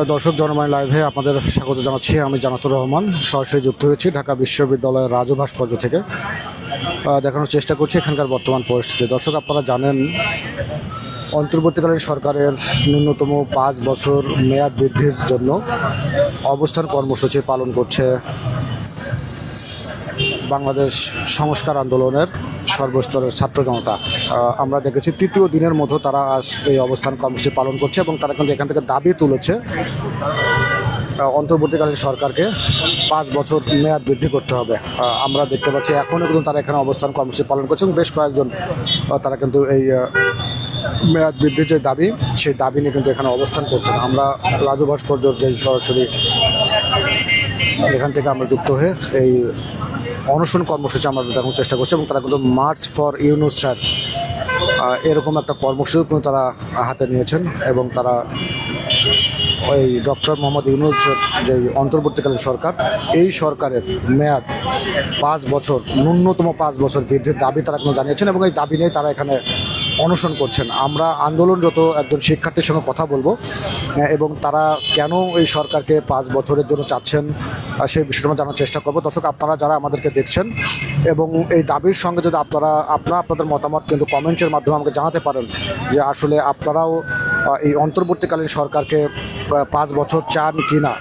দর্শক জনময় লাইভে আপনাদের স্বাগত জানাচ্ছি। আমি জানাতুর রহমান সরাসরি যুক্ত হয়েছি ঢাকা বিশ্ববিদ্যালয়ের রাজু ভাস্কর্য থেকে। দেখানোর চেষ্টা করছি এখানকার বর্তমান পরিস্থিতি। দর্শক, আপনারা জানেন অন্তর্বর্তীকালীন সরকারের ন্যূনতম 5 বছর মেয়াদ বৃদ্ধির জন্য অবস্থান কর্মসূচি পালন করছে বাংলাদেশ সংস্কার আন্দোলনের সর্বস্তরের ছাত্র জনতা। আমরা দেখেছি তৃতীয় দিনের মতো তারা আজ এই অবস্থান কর্মসূচি পালন করছে এবং তারা কিন্তু এখান থেকে দাবি তুলেছে অন্তর্বর্তীকালীন সরকারকে 5 বছর মেয়াদ বৃদ্ধি করতে হবে। আমরা দেখতে পাচ্ছি এখনও কিন্তু তারা এখানে অবস্থান কর্মসূচি পালন করছে এবং বেশ কয়েকজন তারা কিন্তু এই মেয়াদ বৃদ্ধির যে দাবি সেই দাবি নিয়ে কিন্তু এখানে অবস্থান করছেন। আমরা রাজু ভাস্কর্যর যে সরাসরি এখান থেকে আমরা যুক্ত হয়ে এই অনশন কর্মসূচি আমরা দেখানোর চেষ্টা করছি এবং তারা কিন্তু মার্চ ফর ইউনুস স্যার এরকম একটা কর্মসূচি কিন্তু তারা হাতে নিয়েছেন এবং তারা ওই ডক্টর মোহাম্মদ ইউনুসের যে অন্তর্বর্তীকালীন সরকার, এই সরকারের মেয়াদ 5 বছর, ন্যূনতম 5 বছর বৃদ্ধির দাবি তারা কিন্তু জানিয়েছেন এবং এই দাবি নিয়ে তারা এখানে অনশন করছেন। আমরা আন্দোলনরত একজন শিক্ষার্থীর সঙ্গে কথা বলবো এবং তারা কেন এই সরকারকে 5 বছরের জন্য চাচ্ছেন সেই বিষয়টা আমরা জানার চেষ্টা করবো। দর্শক, আপনারা যারা আমাদেরকে দেখছেন এবং এই দাবির সঙ্গে যদি আপনাদের মতামত কিন্তু কমেন্টের মাধ্যমে আমাকে জানাতে পারেন যে আসলে আপনারাও এই অন্তর্বর্তীকালীন সরকারকে 5 বছর চান কি না,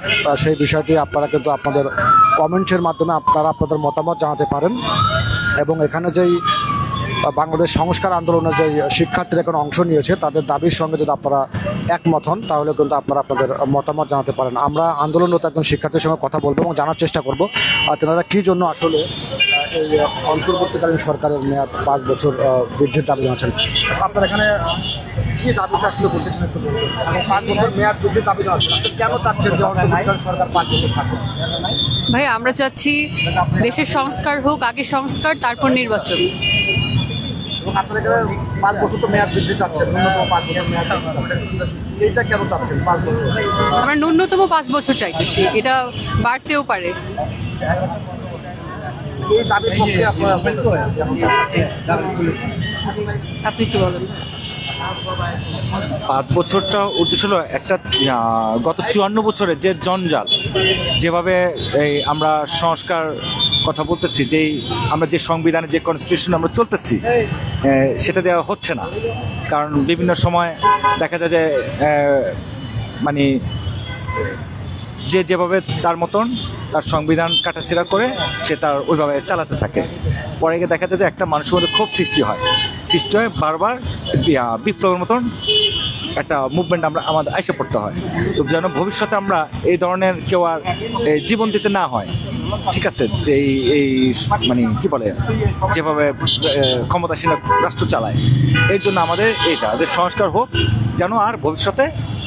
সেই বিষয়টি আপনারা কিন্তু আপনাদের কমেন্টের মাধ্যমে আপনারা আপনাদের মতামত জানাতে পারেন। এবং এখানে যেই বাংলাদেশ সংস্কার আন্দোলনের যে শিক্ষার্থীরা এখন অংশ নিয়েছে তাদের দাবির সঙ্গে যদি আপনারা একমত হন তাহলে কিন্তু আপনারা আপনাদের মতামত জানাতে পারেন। আমরা আন্দোলনরত একজন শিক্ষার্থীর সঙ্গে কথা বলবো এবং জানার চেষ্টা করব তেনারা কী জন্য আসলে এই অন্তর্বর্তীকালীন সরকারের মেয়াদ 5 বছর বৃদ্ধির দাবি জানাচ্ছেন। আপনারা এখানে কি দাবিটা আসলে বসেছেন একটু বলবেন? 5 বছর মেয়াদ বৃদ্ধির দাবি জানাচ্ছেন, কেন চাচ্ছেন যে অন্তর্বর্তীকালীন সরকার 5 বছর থাকবে? ভাই, আমরা চাচ্ছি দেশের সংস্কার হোক, আগে সংস্কার তারপর নির্বাচন। আপনারা এখানে 5 বছর তো মেয়াদ বৃদ্ধি চাচ্ছেন, ন্যূনতম 5 বছর মেয়াদ চাচ্ছেন, এইটা কেন চাচ্ছেন 5 বছর? আমরা ন্যূনতম 5 বছর চাইতেছি, এটা বাড়তেও পারে। এই দাবির পক্ষে আপনারা আপনি একটু বলেন। 5 বছরটা উদ্দেশ্য হলো একটা গত 54 বছরের যে জঞ্জাল, যেভাবে এই আমরা সংস্কার কথা বলতেছি, যেই আমরা যে সংবিধানে যে কনস্টিটিউশন আমরা চলতেছি সেটা দেওয়া হচ্ছে না। কারণ বিভিন্ন সময় দেখা যায় যে মানে যেভাবে তার মতন তার সংবিধান কাটাছেড়া করে সে তার ওইভাবে চালাতে থাকে। পরে গিয়ে দেখা যায় যে একটা মানুষের মধ্যে ক্ষোভ সৃষ্টি হয় বারবার বিপ্লবের মতন একটা মুভমেন্ট আমাদের আইসে পড়তে হয়। তো যেন ভবিষ্যতে আমরা এই ধরনের কেউ আর জীবন দিতে না হয়, ঠিক আছে, এই মানে কি বলে যেভাবে ক্ষমতাসীন রাষ্ট্র চালায়, এর জন্য আমাদের এইটা যে সংস্কার হোক, যেন আর ভবিষ্যতে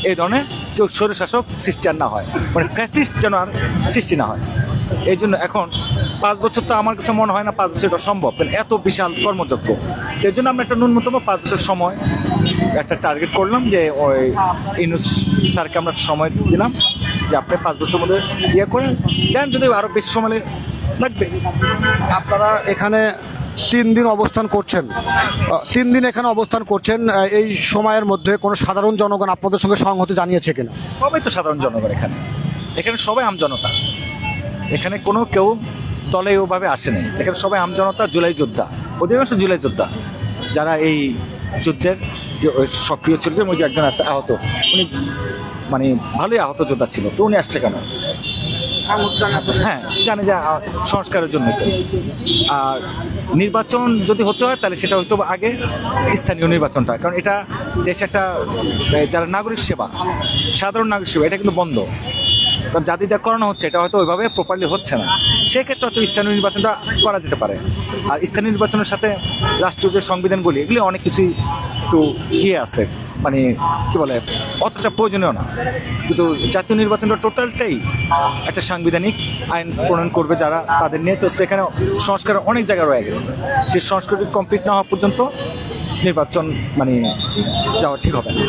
এই ধরনের কেউ স্বৈরশাসক সৃষ্টি আর না হয়, মানে ফ্যাসিস্ট যেন আর সৃষ্টি না হয়। এই জন্য এখন 5 বছর তো আমার কাছে মনে হয় না 5 বছর এটা সম্ভব, কারণ এত বিশাল কর্মযজ্ঞ। এর জন্য আমরা একটা ন্যূনতম 5 বছর সময় একটা টার্গেট করলাম যে ওই ইউনুস স্যারকে আমরা সময় দিলাম যে আপনি 5 বছরের মধ্যে করেন, দেন যদি আরও বেশি সময় লাগবে। আপনারা এখানে 3 দিন অবস্থান করছেন, 3 দিন এখানে অবস্থান করছেন, এই সময়ের মধ্যে কোনো সাধারণ জনগণ আপনাদের সঙ্গে সংহতি জানিয়েছে কিনা? সবাই তো সাধারণ জনগণ, এখানে সবাই আমজনতা, এখানে কোনো কেউ দলে ওভাবে আসে নাই, এখানে সবাই আমজনতা, জুলাই যোদ্ধা, অধিকাংশ জুলাই যোদ্ধা যারা এই যুদ্ধের সক্রিয় ছিল। যে একজন আছে আহত, উনি মানে ভালোই আহত যোদ্ধা ছিল, তো উনি আসছে কেন? হ্যাঁ, জানে যে সংস্কারের জন্য। তো আর নির্বাচন যদি হতে হয় তাহলে সেটা হয়তো আগে স্থানীয় নির্বাচনটা, কারণ এটা দেশে একটা যারা নাগরিক সেবা, সাধারণ নাগরিক সেবা, এটা কিন্তু বন্ধ, কারণ যা দিদা করানো হচ্ছে এটা হয়তো ওইভাবে প্রপারলি হচ্ছে না। সেক্ষেত্রে হয়তো স্থানীয় নির্বাচনটা করা যেতে পারে। আর স্থানীয় নির্বাচনের সাথে রাষ্ট্রীয় যে সংবিধানগুলি, এগুলি অনেক কিছুই একটু আছে, মানে কি বলে অতটা প্রয়োজনীয় না। কিন্তু জাতীয় নির্বাচনটা টোটালটাই একটা সাংবিধানিক আইন প্রণয়ন করবে যারা, তাদের নিয়ে। তো সেখানে সংস্কার অনেক জায়গায় রয়ে গেছে, সেই সংস্কারটি কমপ্লিট না হওয়া পর্যন্ত নির্বাচন মানে যাওয়া ঠিক হবে না।